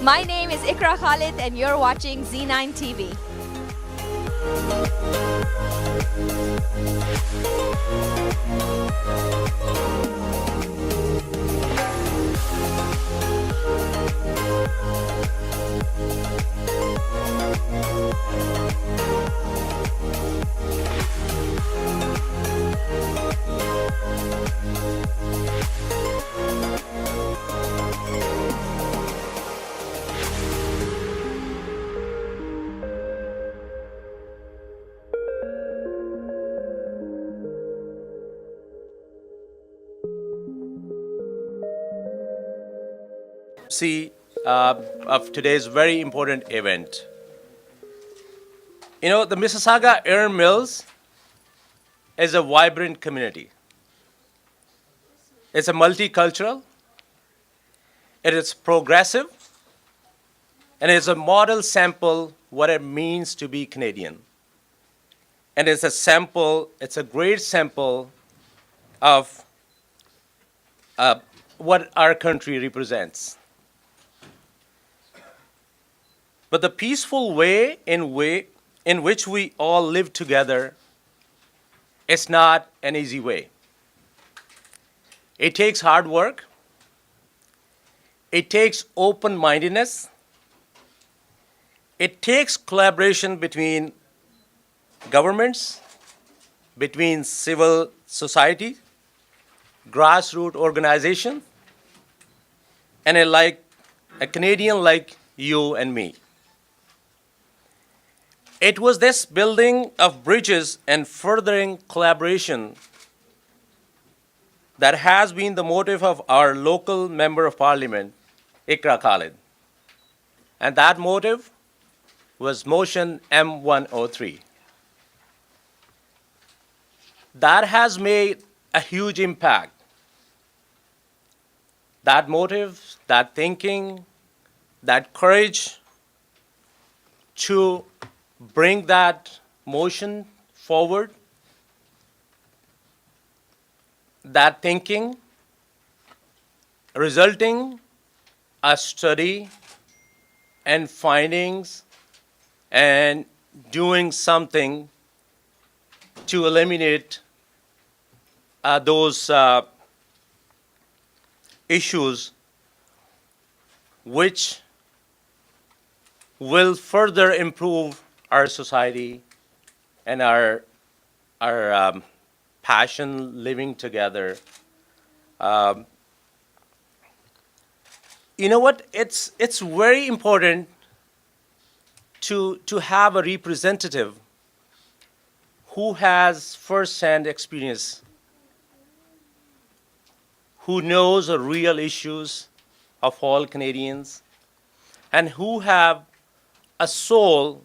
My name is Iqra Khalid and you're watching ZEE9 TV. See, of today's very important event. The Mississauga Iron Mills is a vibrant community. It's a multicultural, it is progressive, and it's a model sample what it means to be Canadian. And it's a great sample of what our country represents. But the peaceful way in which we all live together is not an easy way. It takes hard work. It takes open-mindedness. It takes collaboration between governments, between civil society, grassroots organizations, and a Canadian like you and me. It was this building of bridges and furthering collaboration that has been the motive of our local Member of Parliament, Iqra Khalid. And that motive was Motion M103. That has made a huge impact. That motive, that thinking, that courage to bring that motion forward, that thinking resulting a study and findings and doing something to eliminate those issues which will further improve our society and our passion living together. You know what? It's very important to have a representative who has first-hand experience, who knows the real issues of all Canadians, and who have a soul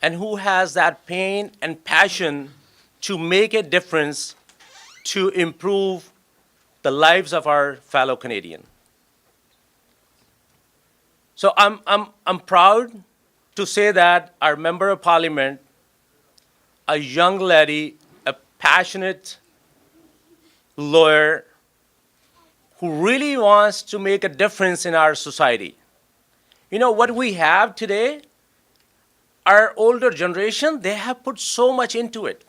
and who has that pain and passion to make a difference to improve the lives of our fellow Canadians. So I'm proud to say that our Member of Parliament, a young lady, a passionate lawyer who really wants to make a difference in our society. What we have today, our older generation, they have put so much into it.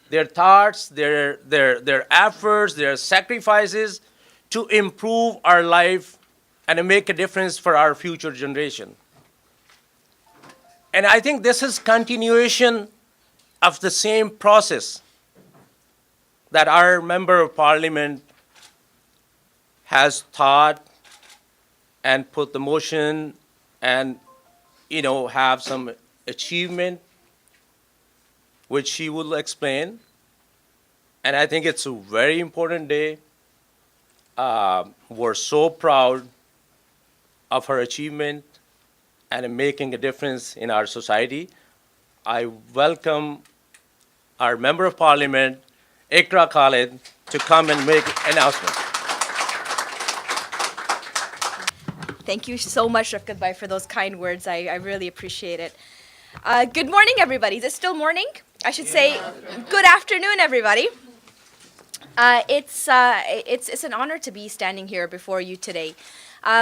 Their thoughts, their efforts, their sacrifices to improve our life and to make a difference for our future generation. And I think this is continuation of the same process that our Member of Parliament has thought and put the motion and have some achievement which she will explain. And I think it's a very important day. We're so proud of her achievement and in making a difference in our society. I welcome our Member of Parliament, Iqra Khalid, to come and make an announcement. Thank you so much, Rafkat Bhai, for those kind words. I really appreciate it. Good morning, everybody. Is it still morning? I should say good afternoon, everybody. It's an honor to be standing here before you today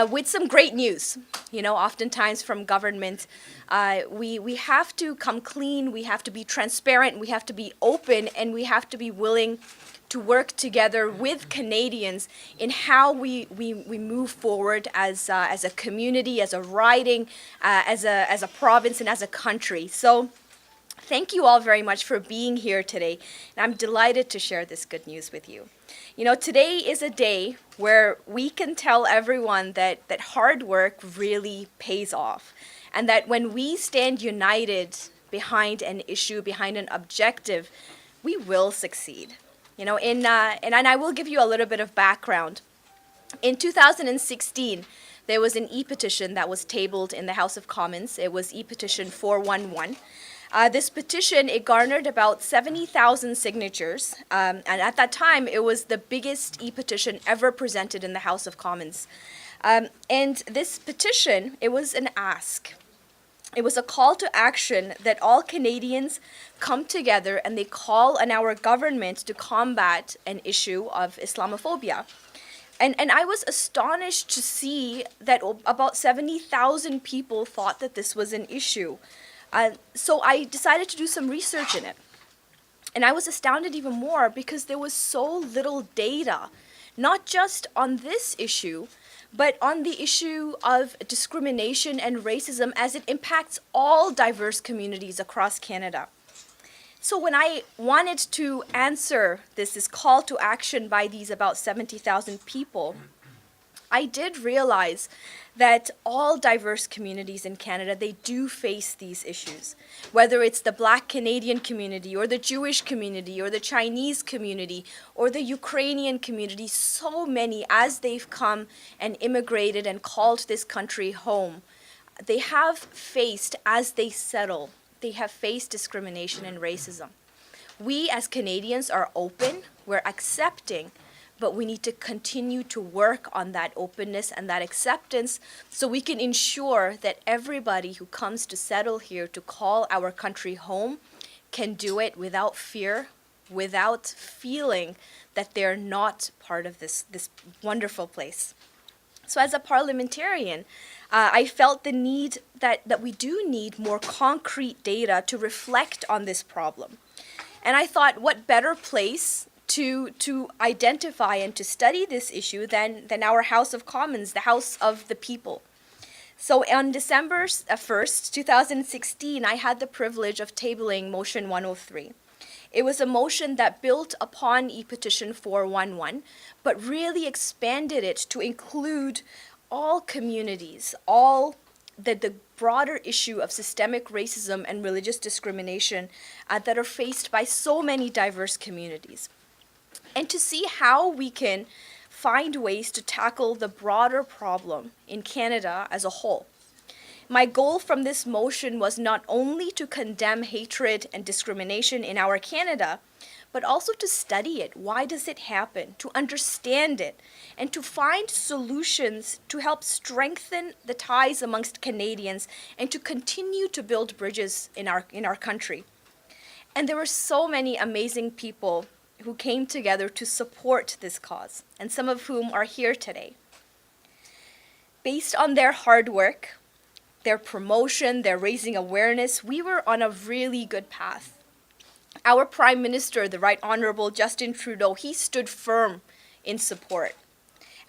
with some great news. You know, oftentimes from government, we have to come clean, we have to be transparent, we have to be open, and we have to be willing to work together with Canadians in how we move forward as a community, as a riding, as a province, and as a country. So thank you all very much for being here today, and I'm delighted to share this good news with you. You know, today is a day where we can tell everyone that hard work really pays off, and that when we stand united behind an issue, behind an objective, we will succeed. You know, and I will give you a little bit of background. In 2016, there was an e-petition that was tabled in the House of Commons. It was e-petition 411. This petition, it garnered about 70,000 signatures, and at that time, it was the biggest e-petition ever presented in the House of Commons. And this petition, it was an ask. It was a call to action that all Canadians come together and they call on our government to combat an issue of Islamophobia. And I was astonished to see that about 70,000 people thought that this was an issue. So I decided to do some research in it. And I was astounded even more because there was so little data, not just on this issue, but on the issue of discrimination and racism as it impacts all diverse communities across Canada. So when I wanted to answer this call to action by these about 70,000 people, I did realize that all diverse communities in Canada, they do face these issues. Whether it's the Black Canadian community or the Jewish community or the Chinese community or the Ukrainian community, so many as they've come and immigrated and called this country home, they have faced, as they settle, they have faced discrimination and racism. We as Canadians are open, we're accepting, but we need to continue to work on that openness and that acceptance so we can ensure that everybody who comes to settle here to call our country home can do it without fear, without feeling that they're not part of this wonderful place. So as a parliamentarian, I felt the need that we do need more concrete data to reflect on this problem. And I thought, what better place to identify and to study this issue than our House of Commons, the House of the People. So on December 1st, 2016, I had the privilege of tabling Motion 103. It was a motion that built upon e-petition 411, but really expanded it to include all communities, all the broader issue of systemic racism and religious discrimination that are faced by so many diverse communities, and to see how we can find ways to tackle the broader problem in Canada as a whole. My goal from this motion was not only to condemn hatred and discrimination in our Canada, but also to study it. Why does it happen? To understand it, and to find solutions to help strengthen the ties amongst Canadians and to continue to build bridges in our country. And there were so many amazing people who came together to support this cause, and some of whom are here today. Based on their hard work, their promotion, their raising awareness, we were on a really good path. Our Prime Minister, the Right Honourable Justin Trudeau, he stood firm in support.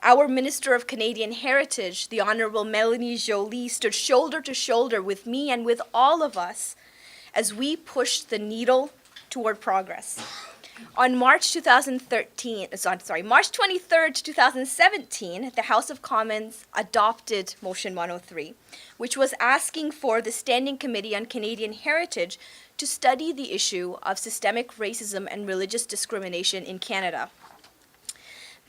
Our Minister of Canadian Heritage, the Honourable Melanie Joly, stood shoulder to shoulder with me and with all of us as we pushed the needle toward progress. On March 23rd, 2017, the House of Commons adopted Motion 103, which was asking for the Standing Committee on Canadian Heritage to study the issue of systemic racism and religious discrimination in Canada.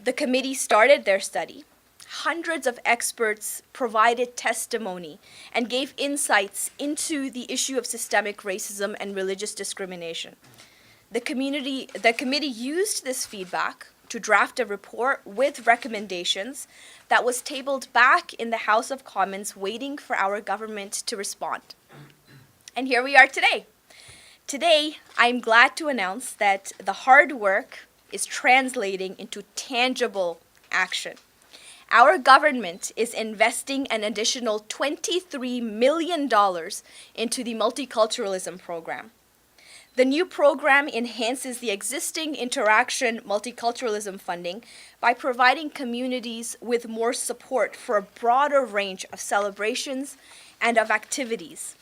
The committee started their study. Hundreds of experts provided testimony and gave insights into the issue of systemic racism and religious discrimination. The committee used this feedback to draft a report with recommendations that was tabled back in the House of Commons, waiting for our government to respond. And here we are today. Today, I'm glad to announce that the hard work is translating into tangible action. Our government is investing an additional $23 million into the multiculturalism program. The new program enhances the existing Interaction Multiculturalism funding by providing communities with more support for a broader range of celebrations and of activities.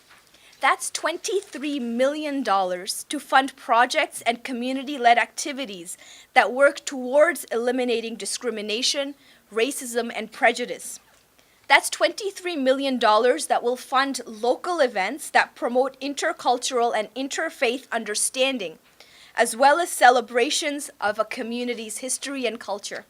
That's $23 million to fund projects and community-led activities that work towards eliminating discrimination, racism, and prejudice. That's $23 million that will fund local events that promote intercultural and interfaith understanding, as well as celebrations of a community's history and culture.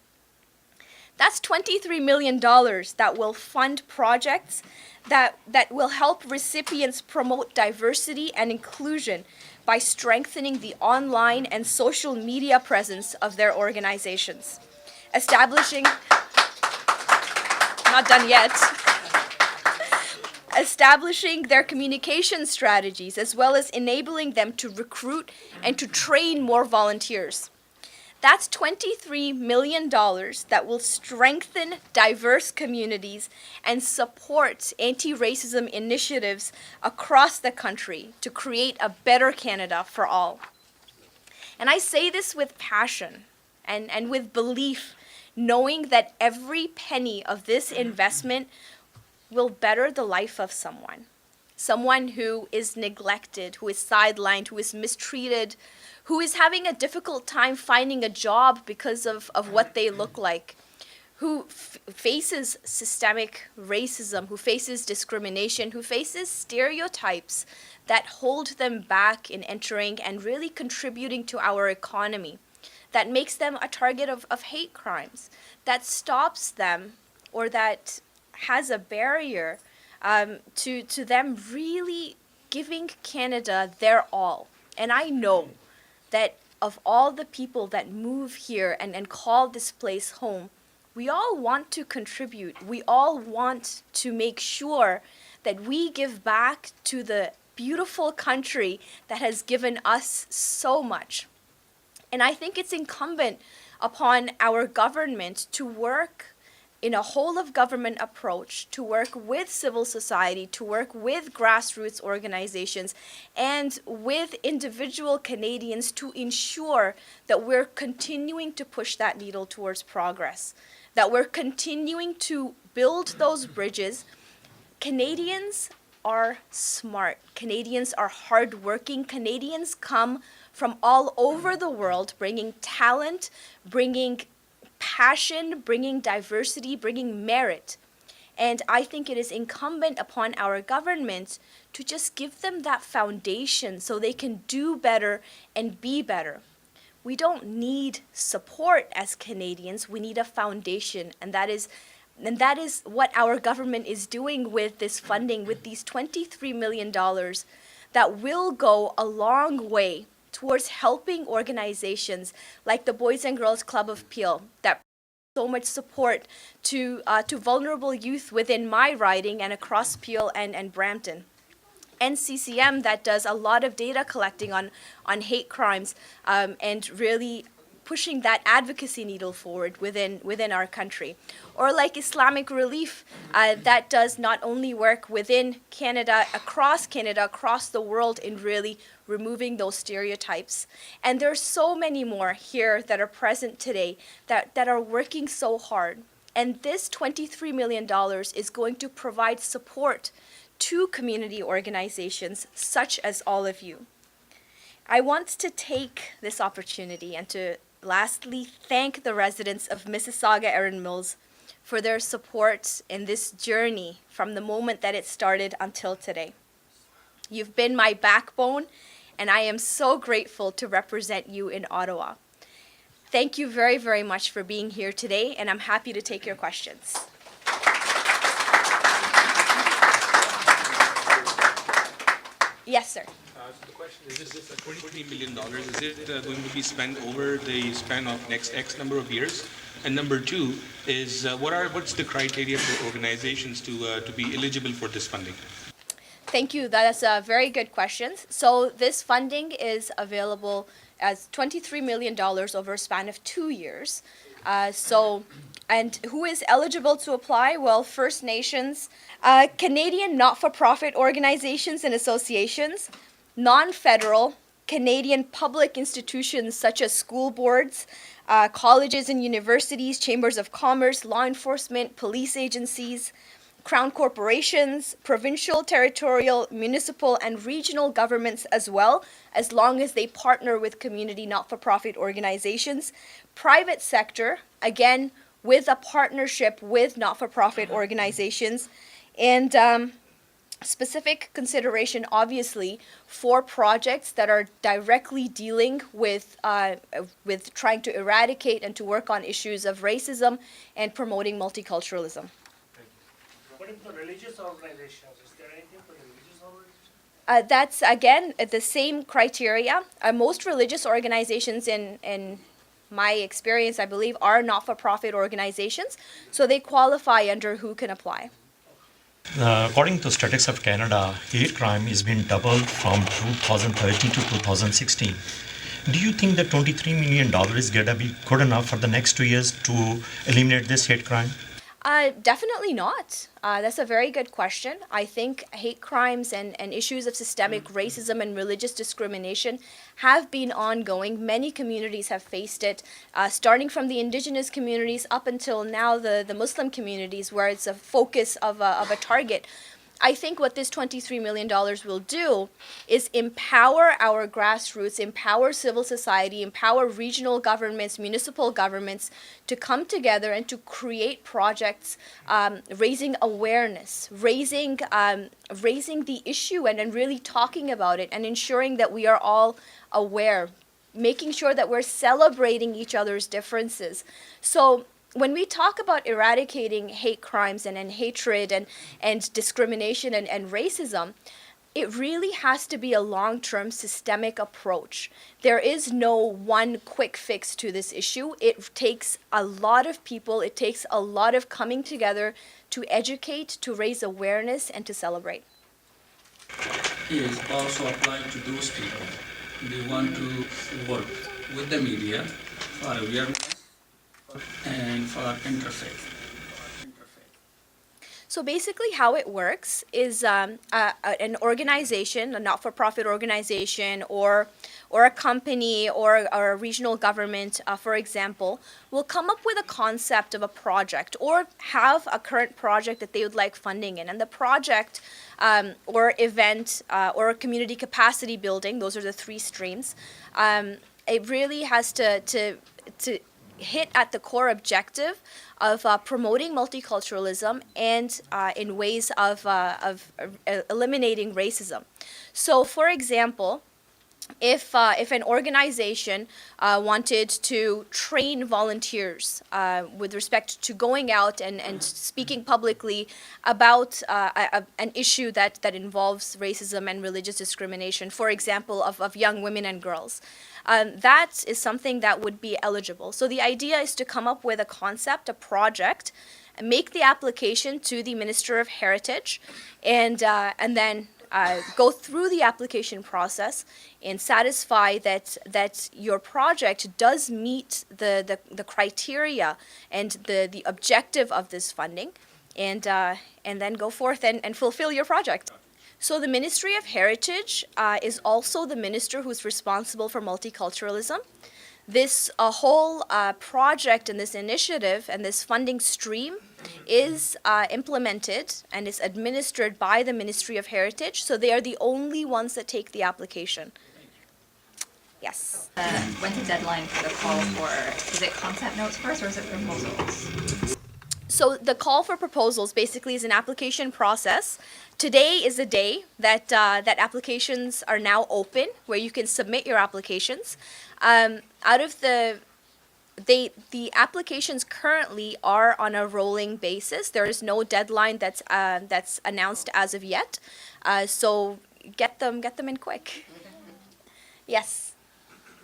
That's $23 million that will fund projects that will help recipients promote diversity and inclusion by strengthening the online and social media presence of their organizations, establishing not done yet. Establishing their communication strategies, as well as enabling them to recruit and to train more volunteers. That's $23 million that will strengthen diverse communities and support anti-racism initiatives across the country to create a better Canada for all. And I say this with passion and with belief, knowing that every penny of this investment will better the life of someone who is neglected, who is sidelined, who is mistreated, who is having a difficult time finding a job because of what they look like, who faces systemic racism, who faces discrimination, who faces stereotypes that hold them back in entering and really contributing to our economy, that makes them a target of hate crimes, that stops them or that has a barrier to them really giving Canada their all. And I know that of all the people that move here and call this place home, we all want to contribute. We all want to make sure that we give back to the beautiful country that has given us so much. And I think it's incumbent upon our government to work in a whole of government approach, to work with civil society, to work with grassroots organizations, and with individual Canadians to ensure that we're continuing to push that needle towards progress, that we're continuing to build those bridges. Canadians are smart. Canadians are hardworking. Canadians come from all over the world, bringing talent, bringing passion, bringing diversity, bringing merit. And I think it is incumbent upon our government to just give them that foundation so they can do better and be better. We don't need support as Canadians, we need a foundation, and that is what our government is doing with this funding, with these $23 million that will go a long way towards helping organizations like the Boys and Girls Club of Peel that so much support to vulnerable youth within my riding and across Peel and Brampton. NCCM that does a lot of data collecting on hate crimes and really pushing that advocacy needle forward within our country. Or like Islamic Relief that does not only work within Canada, across the world in really removing those stereotypes. And there's so many more here that are present today that are working so hard. And this $23 million is going to provide support to community organizations such as all of you. I want to take this opportunity and to lastly thank the residents of Mississauga Erin Mills for their support in this journey from the moment that it started until today. You've been my backbone, and I am so grateful to represent you in Ottawa. Thank you very, very much for being here today, and I'm happy to take your questions. Yes, sir. So the question is this $23 million, is it going to be spent over the span of next X number of years? And number two is what's the criteria for organizations to be eligible for this funding? Thank you. That is a very good question. So this funding is available as $23 million over a span of 2 years. And who is eligible to apply? Well, First Nations, Canadian not-for-profit organizations and associations, non-federal, Canadian public institutions such as school boards, colleges and universities, chambers of commerce, law enforcement, police agencies, crown corporations, provincial, territorial, municipal, and regional governments as well, as long as they partner with community not-for-profit organizations. Private sector, again, with a partnership with not-for-profit organizations, and specific consideration, obviously, for projects that are directly dealing with trying to eradicate and to work on issues of racism and promoting multiculturalism. What if the religious organizations? Is there anything for the religious organizations? That's, again, the same criteria. Most religious organizations in my experience, I believe, are not-for-profit organizations, so they qualify under who can apply. According to Statistics of Canada, hate crime has been doubled from 2013 to 2016. Do you think that $23 million is going to be good enough for the next 2 years to eliminate this hate crime? Definitely not. That's a very good question. I think hate crimes and issues of systemic racism and religious discrimination have been ongoing. Many communities have faced it, starting from the indigenous communities up until now the Muslim communities, where it's a focus of a target. I think what this $23 million will do is empower our grassroots, empower civil society, empower regional governments, municipal governments to come together and to create projects raising awareness, raising the issue and really talking about it and ensuring that we are all aware, making sure that we're celebrating each other's differences. So when we talk about eradicating hate crimes and hatred and discrimination and racism, it really has to be a long-term systemic approach. There is no one quick fix to this issue. It takes a lot of people, it takes a lot of coming together to educate, to raise awareness, and to celebrate. Is also applied to those people. They want to work with the media for awareness and for interfaith. So basically how it works is an organization, a not-for-profit organization or a company or a regional government, for example, will come up with a concept of a project or have a current project that they would like funding in. And the project or event or a community capacity building, those are the three streams, it really has to hit at the core objective of promoting multiculturalism and in ways of eliminating racism. So, for example, if an organization wanted to train volunteers with respect to going out and speaking publicly about an issue that involves racism and religious discrimination, for example, of young women and girls, that is something that would be eligible. So the idea is to come up with a concept, a project, make the application to the Minister of Heritage, and then go through the application process and satisfy that your project does meet the criteria and the objective of this funding, and then go forth and fulfill your project. So the Ministry of Heritage is also the minister who's responsible for multiculturalism. This whole project and this initiative and this funding stream is implemented and is administered by the Ministry of Heritage, so they are the only ones that take the application. Yes. When's the deadline for the call for, is it concept notes first or is it proposals? So the call for proposals basically is an application process. Today is the day that applications are now open, where you can submit your applications. Out of the applications currently are on a rolling basis. There is no deadline that's announced as of yet. So get them in quick. Yes.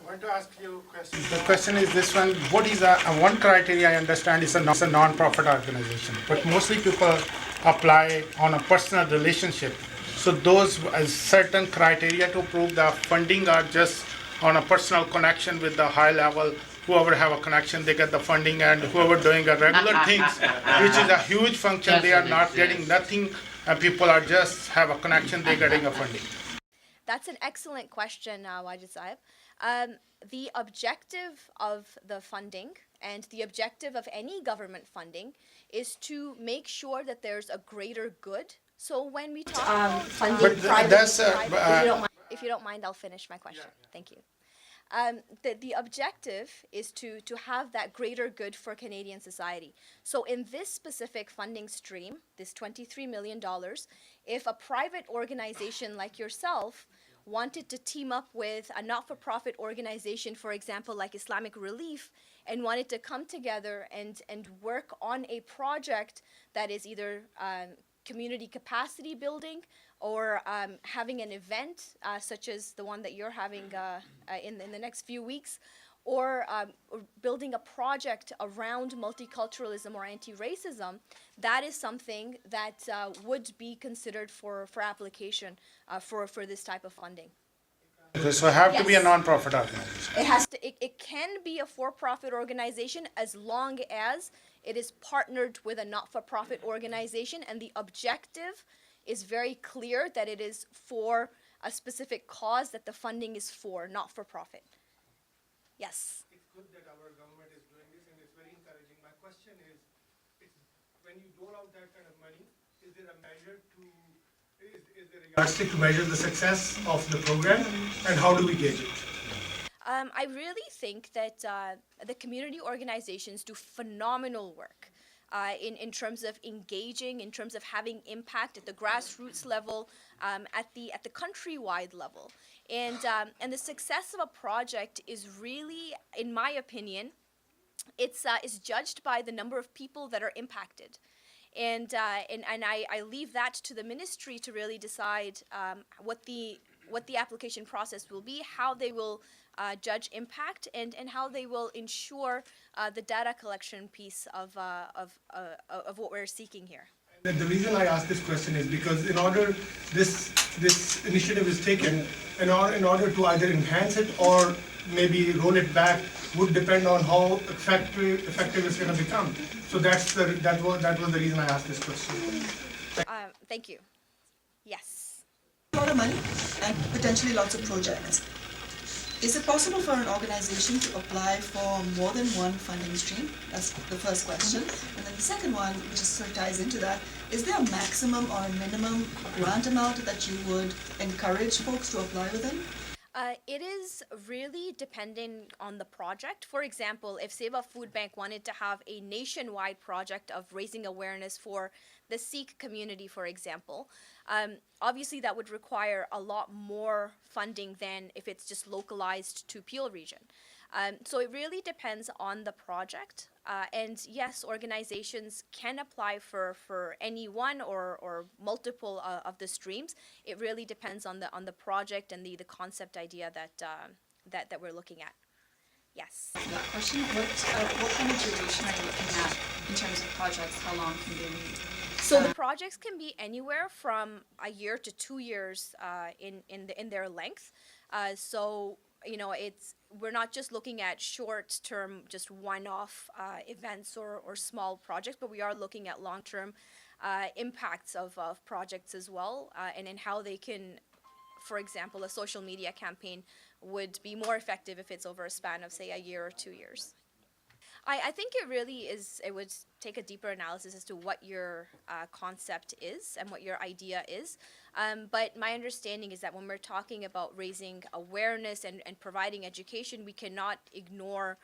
I want to ask you a question. The question is this one: what is one criteria I understand is a non-profit organization, but mostly people apply on a personal relationship. So those certain criteria to prove the funding are just on a personal connection with the high level. Whoever have a connection, they get the funding, and whoever doing a regular things, which is a huge function, they are not getting nothing, and people are just have a connection, they getting a funding. That's an excellent question, Wajid Saib. The objective of the funding and the objective of any government funding is to make sure that there's a greater good. So when we talk about funding But that's, if you don't mind, I'll finish my question. Thank you. The objective is to have that greater good for Canadian society. So in this specific funding stream, this $23 million, if a private organization like yourself wanted to team up with a not-for-profit organization, for example, like Islamic Relief, and wanted to come together and work on a project that is either community capacity building or having an event such as the one that you're having in the next few weeks, or building a project around multiculturalism or anti-racism, that is something that would be considered for application for this type of funding. So it have to be a Yes. non-profit organization. It can be a for-profit organization as long as it is partnered with a not-for-profit organization, and the objective is very clear that it is for a specific cause that the funding is for, not for profit. Yes. It's good that our government is doing this, and it's very encouraging. My question is, when you dole out that kind of money, is there a measure to, is there a yardstick to measure the success of the program, and how do we gauge it? I really think that the community organizations do phenomenal work in terms of engaging, in terms of having impact at the grassroots level, at the countrywide level, and the success of a project is really, in my opinion, it's judged by the number of people that are impacted. And I leave that to the ministry to really decide what the application process will be, how they will judge impact, and how they will ensure the data collection piece of what we're seeking here. And the reason I ask this question is because in order this initiative is taken, in order to either enhance it or maybe roll it back would depend on how effective it's going to become. So that was the reason I asked this question. Thank you. Yes. A lot of money and potentially lots of projects. Is it possible for an organization to apply for more than one funding stream? That's the first question. And then the second one, which sort of ties into that, is there a maximum or a minimum grant amount that you would encourage folks to apply within? It is really dependent on the project. For example, if Seva Food Bank wanted to have a nationwide project of raising awareness for the Sikh community, for example, obviously that would require a lot more funding than if it's just localized to Peel region. So it really depends on the project. And yes, organizations can apply for any one or multiple of the streams. It really depends on the project and the concept idea that we're looking at. Yes. That question, what kind of duration are you looking at in terms of projects? How long can they be? So the projects can be anywhere from a year to 2 years in their length. So we're not just looking at short-term, just one-off events or small projects, but we are looking at long-term impacts of projects as well, and in how they can, for example, a social media campaign would be more effective if it's over a span of, say, a year or 2 years. I think it would take a deeper analysis as to what your concept is and what your idea is. But my understanding is that when we're talking about raising awareness and providing education, we cannot ignore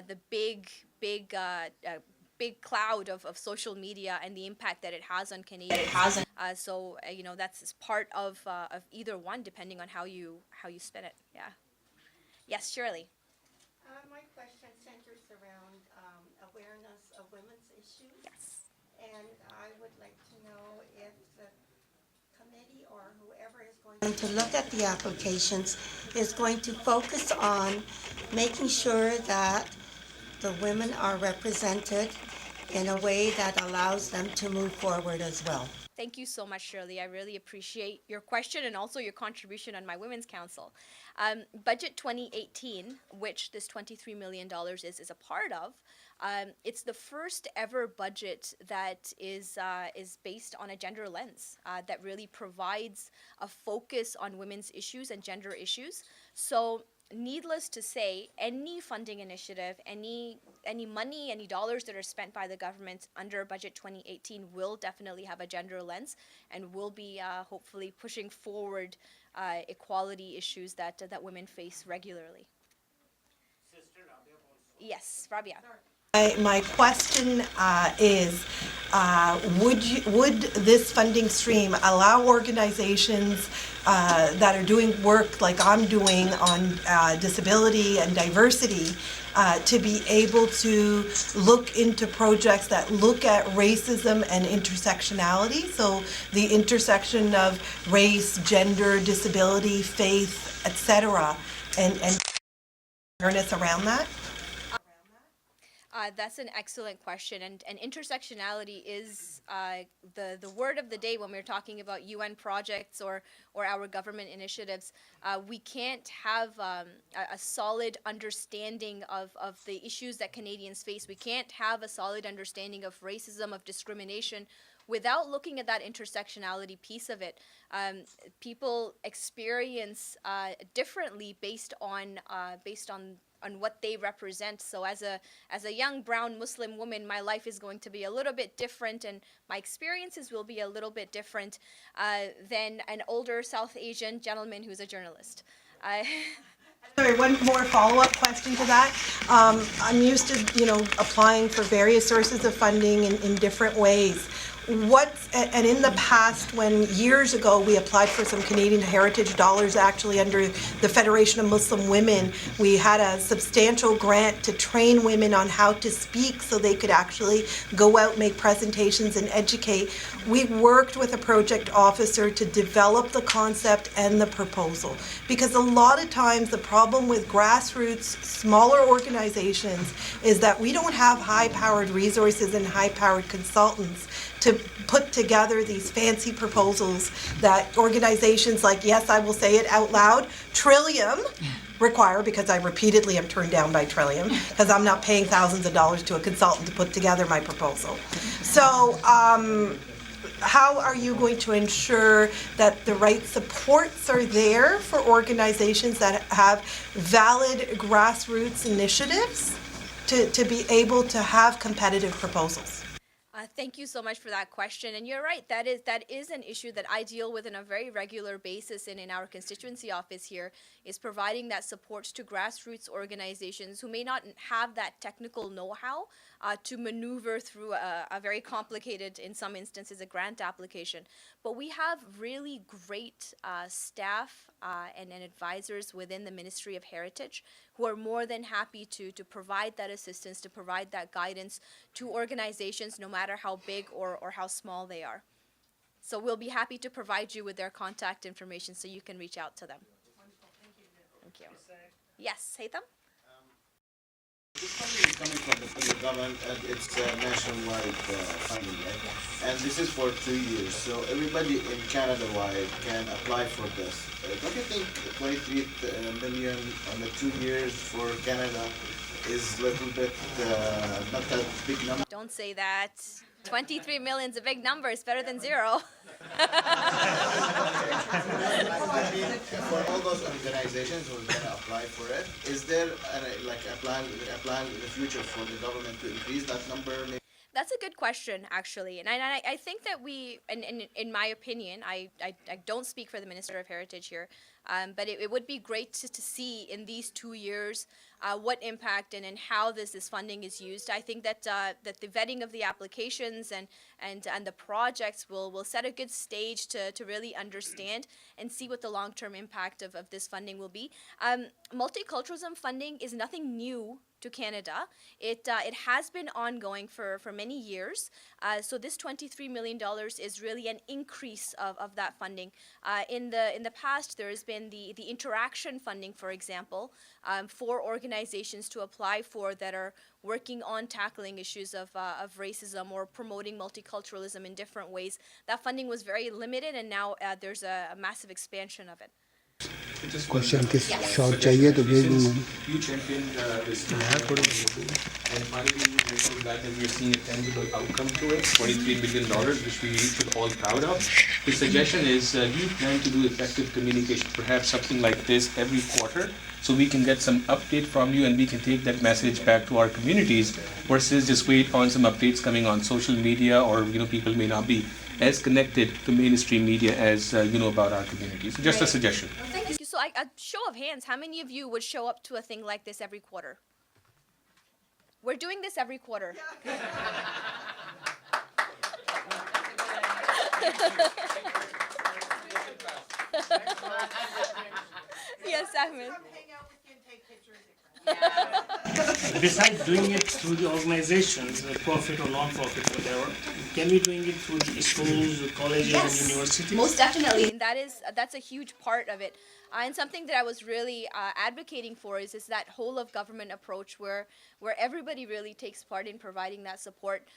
the big cloud of social media and the impact that it has on Canadians. So that's part of either one, depending on how you spin it. Yeah. Yes, Shirley. My question centers around awareness of women's issues. Yes. And I would like to know if the committee or whoever is going to look at the applications is going to focus on making sure that the women are represented in a way that allows them to move forward as well. Thank you so much, Shirley. I really appreciate your question and also your contribution on my Women's Council. Budget 2018, which this $23 million is a part of, it's the first ever budget that is based on a gender lens that really provides a focus on women's issues and gender issues. So needless to say, any funding initiative, any money, any dollars that are spent by the government under Budget 2018 will definitely have a gender lens and will be hopefully pushing forward equality issues that women face regularly. Yes, Rabia. My question is, would this funding stream allow organizations that are doing work like I'm doing on disability and diversity to be able to look into projects that look at racism and intersectionality, so the intersection of race, gender, disability, faith, etc., and awareness around that? That's an excellent question, and intersectionality is the word of the day when we're talking about UN projects or our government initiatives. We can't have a solid understanding of the issues that Canadians face. We can't have a solid understanding of racism, of discrimination, without looking at that intersectionality piece of it. People experience differently based on what they represent. So as a young brown Muslim woman, my life is going to be a little bit different, and my experiences will be a little bit different than an older South Asian gentleman who's a journalist. Sorry, one more follow-up question to that. I'm used to, applying for various sources of funding in different ways. And in the past, when years ago we applied for some Canadian Heritage dollars actually under the Federation of Muslim Women, we had a substantial grant to train women on how to speak so they could actually go out, make presentations and educate. We worked with a project officer to develop the concept and the proposal, because a lot of times the problem with grassroots, smaller organizations is that we don't have high-powered resources and high-powered consultants to put together these fancy proposals that organizations like, yes, I will say it out loud, Trillium require, because I repeatedly am turned down by Trillium, because I'm not paying thousands of dollars to a consultant to put together my proposal. So how are you going to ensure that the right supports are there for organizations that have valid grassroots initiatives to be able to have competitive proposals? Thank you so much for that question. And you're right, that is an issue that I deal with on a very regular basis and in our constituency office here, is providing that support to grassroots organizations who may not have that technical know-how to maneuver through a very complicated, in some instances, a grant application. But we have really great staff and advisors within the Ministry of Heritage who are more than happy to provide that assistance, to provide that guidance to organizations, no matter how big or how small they are. So we'll be happy to provide you with their contact information so you can reach out to them. Thank you. Yes, Haytham? This funding is coming from the government, and it's nationwide funding, right? And this is for 2 years, so everybody in Canada-wide can apply for this. Don't you think 23 million on the 2 years for Canada is a little bit not that big number? Don't say that. 23 million is a big number. It's better than zero. For all those organizations who are going to apply for it, is there a plan in the future for the government to increase that number? Maybe? That's a good question, actually. And I think that we, and in my opinion, I don't speak for the Minister of Heritage here, but it would be great to see in these 2 years what impact and how this funding is used. I think that that the vetting of the applications and the projects will set a good stage to really understand and see what the long-term impact of this funding will be. Multiculturalism funding is nothing new to Canada. It has been ongoing for many years. So this $23 million is really an increase of that funding. In the past, there has been the interaction funding, for example, for organizations to apply for that are working on tackling issues of racism or promoting multiculturalism in different ways. That funding was very limited, and now there's a massive expansion of it. Question के short चाहिए तो भेज दूंगा You championed this and finally I'm glad that we are seeing a tangible outcome to it, $23 million, which we should all be proud of. The suggestion is, do you plan to do effective communication, perhaps something like this every quarter, so we can get some update from you and we can take that message back to our communities versus just wait on some updates coming on social media, or people may not be as connected to mainstream media as about our communities. So just a suggestion. Well, thank you. So, a show of hands, how many of you would show up to a thing like this every quarter? We're doing this every quarter. Yes, Ahmed. Besides doing it through the organizations, profit or non-profit, whatever, can we doing it through the schools, colleges, and universities? Most definitely, and that's a huge part of it. And something that I was really advocating for is that whole of government approach where everybody really takes part in providing that support.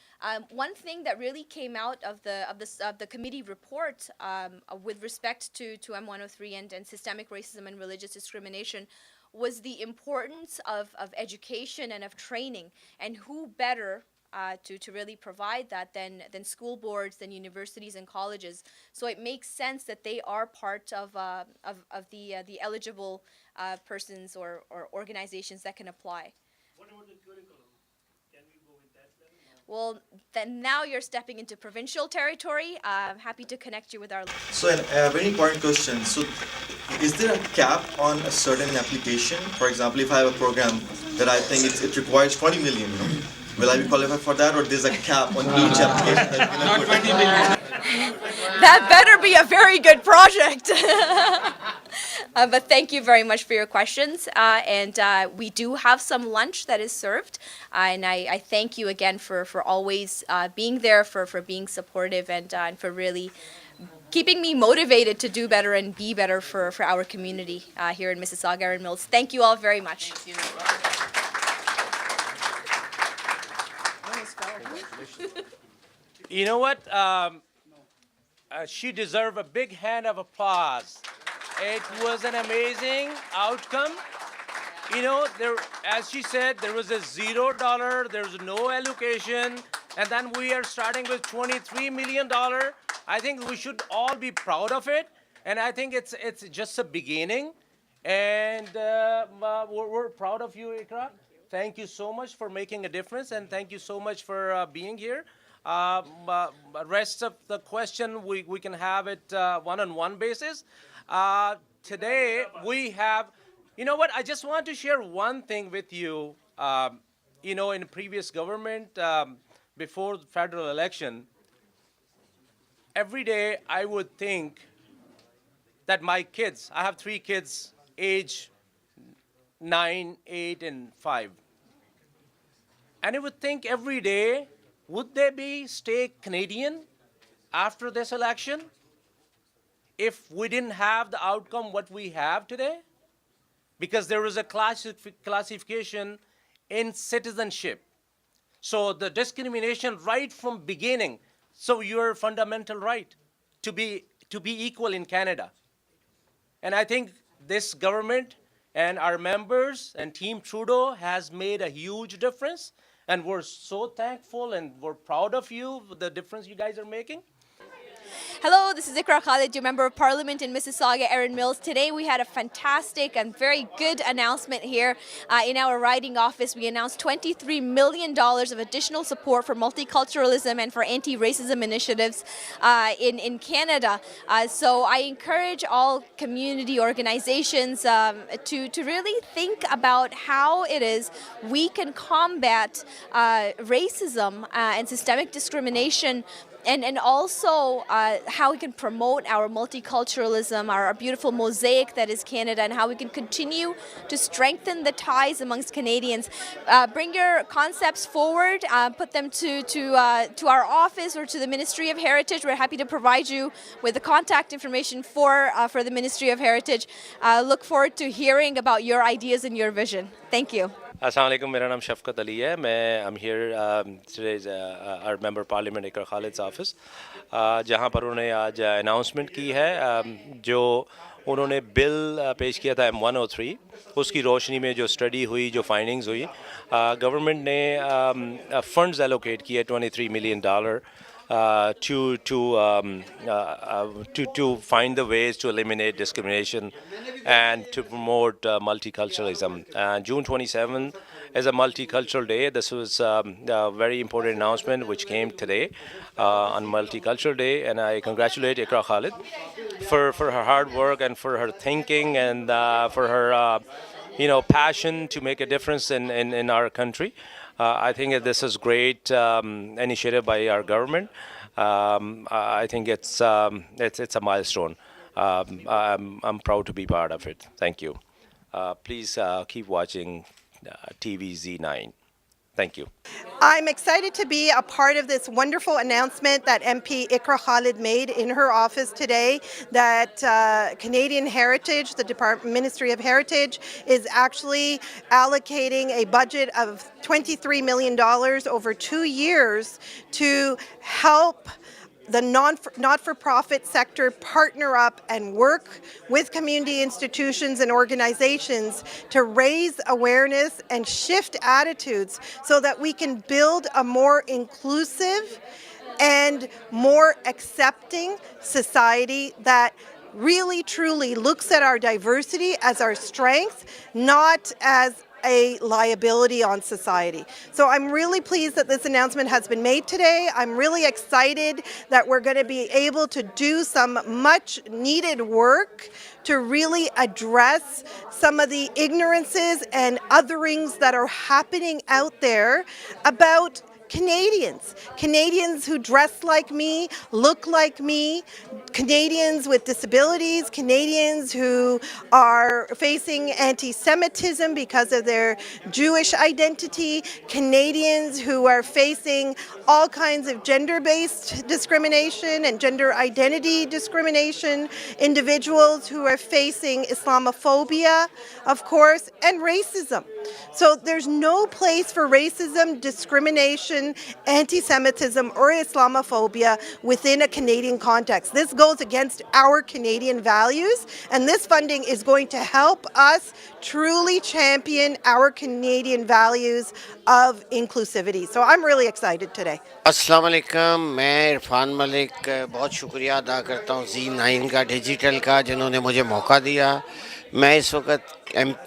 One thing that really came out of the committee report with respect to M103 and systemic racism and religious discrimination was the importance of education and of training, and who better to really provide that than school boards, than universities and colleges. So it makes sense that they are part of the eligible persons or organizations that can apply. What about the curriculum? Can we go with that level? Well, then now you're stepping into provincial territory. I'm happy to connect you with our. So a very important question. So is there a cap on a certain application? For example, if I have a program that I think it requires 20 million, will I be qualified for that, or there's a cap on each application? Not 20 million. That better be a very good project. But thank you very much for your questions. And we do have some lunch that is served. And I thank you again for always being there, for being supportive, and for really keeping me motivated to do better and be better for our community here in Mississauga Erin Mills. Thank you all very much. You know what? She deserved a big hand of applause. It was an amazing outcome. There, as she said, there was a $0, there's no allocation, and then we are starting with $23 million. I think we should all be proud of it, and I think it's just a beginning. And we're proud of you, Iqra. Thank you so much for making a difference, and thank you so much for being here. Rest of the question we can have it one-on-one basis. Today we have, you know what? I just want to share one thing with you. In the previous government, before the federal election, every day I would think that my kids, I have 3 kids, age 9, 8, and 5. And I would think every day, would they stay Canadian after this election if we didn't have the outcome what we have today? Because there was a classification in citizenship. So the discrimination right from beginning. So your fundamental right to be equal in Canada. And I think this government and our members and Team Trudeau has made a huge difference. And we're so thankful and we're proud of you, the difference you guys are making. Hello, this is Iqra Khalid, your Member of Parliament in Mississauga Erin Mills. Today we had a fantastic and very good announcement here in our riding office. We announced $23 million of additional support for multiculturalism and for anti-racism initiatives in Canada. So I encourage all community organizations to really think about how it is we can combat racism and systemic discrimination, and also how we can promote our multiculturalism, our beautiful mosaic that is Canada, and how we can continue to strengthen the ties amongst Canadians. Bring your concepts forward, put them to our office or to the Ministry of Heritage. We're happy to provide you with the contact information for the Ministry of Heritage. Look forward to hearing about your ideas and your vision. Thank you. अस्सलाम वालेकुम मेरा नाम शफ़क़त अली है मैं I'm here today is our member parliament Iqra Khalid's office जहाँ पर उन्होंने आज अनाउंसमेंट की है जो उन्होंने बिल पेश किया था M103 उसकी रोशनी में जो स्टडी हुई जो फाइंडिंग्स हुई गवर्नमेंट ने फंड्स एलोकेट किए $23 million to find the ways to eliminate discrimination and to promote multiculturalism. June 27 is a multicultural day. This was a very important announcement which came today on Multicultural Day, and I congratulate Iqra Khalid for her hard work and for her thinking and for her passion to make a difference in our country. I think that this is great initiative by our government. I think it's a milestone. I'm proud to be part of it. Thank you. Please keep watching TV ZEE9. Thank you. I'm excited to be a part of this wonderful announcement that MP Iqra Khalid made in her office today that Canadian Heritage, the Ministry of Heritage, is actually allocating a budget of $23 million over 2 years to help the not-for-profit sector partner up and work with community institutions and organizations to raise awareness and shift attitudes so that we can build a more inclusive and more accepting society that really truly looks at our diversity as our strength, not as a liability on society. So I'm really pleased that this announcement has been made today. I'm really excited that we're going to be able to do some much needed work to really address some of the ignorances and otherings that are happening out there about Canadians who dress like me, look like me, Canadians with disabilities, Canadians who are facing anti-Semitism because of their Jewish identity, Canadians who are facing all kinds of gender-based discrimination and gender identity discrimination, individuals who are facing Islamophobia, of course, and racism. So there's no place for racism, discrimination, anti-Semitism, or Islamophobia within a Canadian context. This goes against our Canadian values, and this funding is going to help us truly champion our Canadian values of inclusivity. So I'm really excited today. अस्सलाम वालेकुम मैं इरफान मलिक बहुत शुक्रिया अदा करता हूँ ZEE9 का digital का जिन्होंने मुझे मौका दिया मैं इस वक्त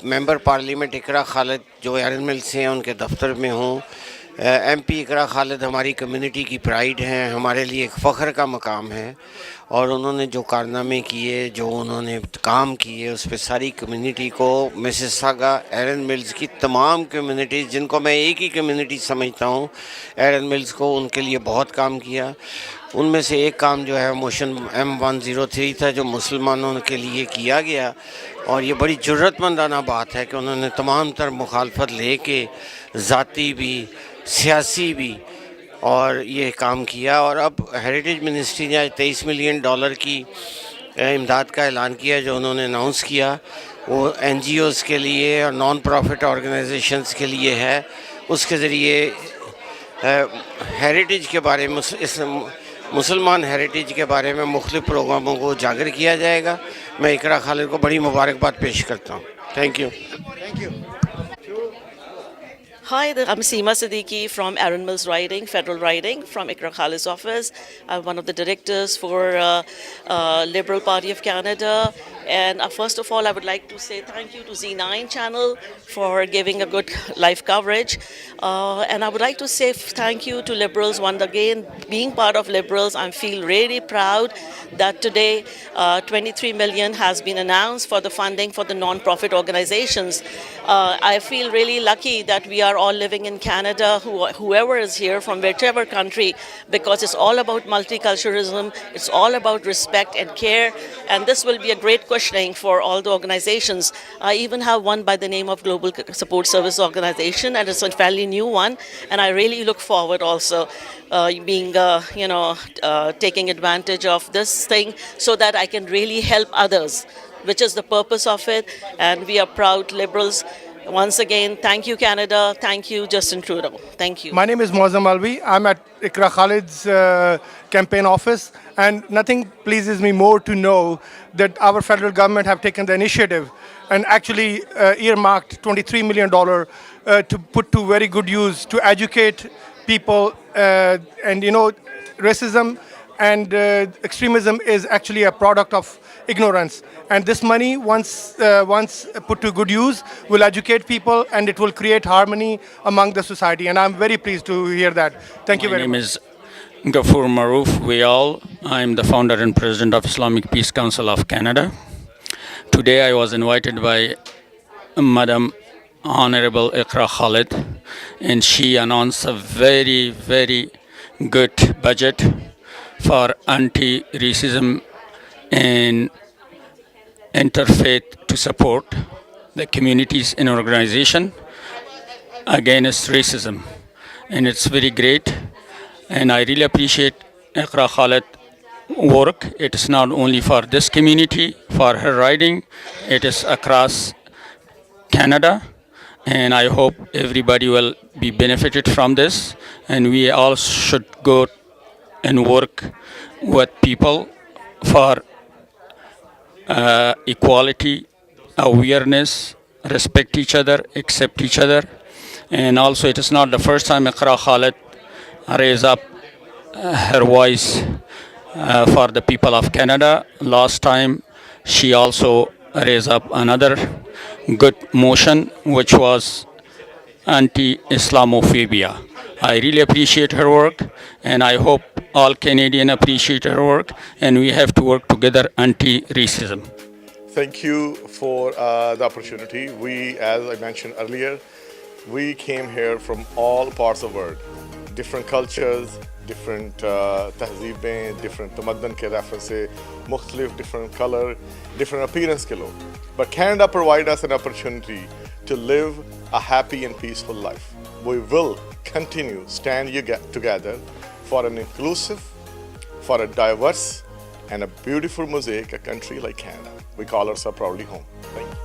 मेंबर पार्लियामेंट इकरा खालिद जो एरन मिल से हैं उनके दफ्तर में हूँ MP इकरा खालिद हमारी कम्युनिटी की प्राइड हैं हमारे लिए एक फ़ख्र का मकाम है और उन्होंने जो कारनामे किए जो उन्होंने काम किए उस पर सारी कम्युनिटी को मिसिसागा एरन मिल्स की तमाम कम्युनिटीज़ जिनको मैं एक ही कम्युनिटी समझता हूँ एरन मिल्स को उनके लिए बहुत काम किया उनमें से एक काम जो है मोशन M103 था जो मुसलमानों के लिए किया गया और ये बड़ी जुर्रतमंदाना बात है कि उन्होंने तमाम तर मुखालफत लेके ज़ाती भी सियासी भी और ये काम किया और अब हेरिटेज मिनिस्ट्री ने आज $23 मिलियन की इमदाद का ऐलान किया जो उन्होंने अनाउंस किया वो NGOs के लिए और नॉन प्रॉफिट ऑर्गेनाइजेशंस के लिए है उसके ज़रिए हेरिटेज के बारे में इस मुसलमान हेरिटेज के बारे में मुख्तलिफ प्रोग्रामों को उजागर किया जाएगा मैं इकरा खालिद को बड़ी मुबारकबाद पेश करता हूँ thank you Hi, I'm Seema Siddiqui from Aaron Mills Writing, Federal Writing, from Iqra Khalid's office. I'm one of the directors for Liberal Party of Canada. And first of all, I would like to say thank you to ZEE9 channel for giving a good live coverage. And I would like to say thank you to Liberals once again. Being part of Liberals, I feel really proud that today 23 million has been announced for the funding for the non-profit organizations. I feel really lucky that we are all living in Canada, whoever is here from whichever country, because it's all about multiculturalism, it's all about respect and care, and this will be a great questioning for all the organizations. I even have one by the name of Global Support Service Organization, and it's a fairly new one, and I really look forward also being, taking advantage of this thing so that I can really help others, which is the purpose of it, and we are proud Liberals Once again, thank you, Canada. Thank you, Justin Trudeau. Thank you. My name is Muazzam Alvi. I'm at Iqra Khalid's campaign office, and nothing pleases me more to know that our federal government have taken the initiative and actually earmarked $23 million to put to very good use to educate people. And racism and extremism is actually a product of ignorance. And this money, once put to good use, will educate people and it will create harmony among the society. And I'm very pleased to hear that. Thank you very much. My name is Ghafoor Maroof Wayal. I'm the founder and president of Islamic Peace Council of Canada. Today I was invited by Madam Honorable Iqra Khalid, and she announced a very, very good budget for anti-racism and interfaith to support the communities and organization against racism. And it's very great. And I really appreciate Iqra Khalid work. It is not only for this community, for her riding, it is across Canada. And I hope everybody will be benefited from this. And we all should go and work with people for equality, awareness, respect each other, accept each other. And also it is not the first time Iqra Khalid raise up her voice for the people of Canada. Last time she also raised up another good motion, which was anti-Islamophobia. I really appreciate her work, and I hope all Canadians appreciate her work, and we have to work together anti-racism. Thank you for the opportunity. We, as I mentioned earlier, we came here from all parts of the world, different cultures, different तहजीबें, different तमद्दन के refer से, मुख्तलिफ different color, different appearance के लोग. But Canada provide us an opportunity to live a happy and peaceful life. We will continue stand together for an inclusive, for a diverse, and a beautiful mosaic, a country like Canada. We call ourselves proudly home. Thank you.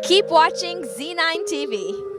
Keep watching ZEE9 TV.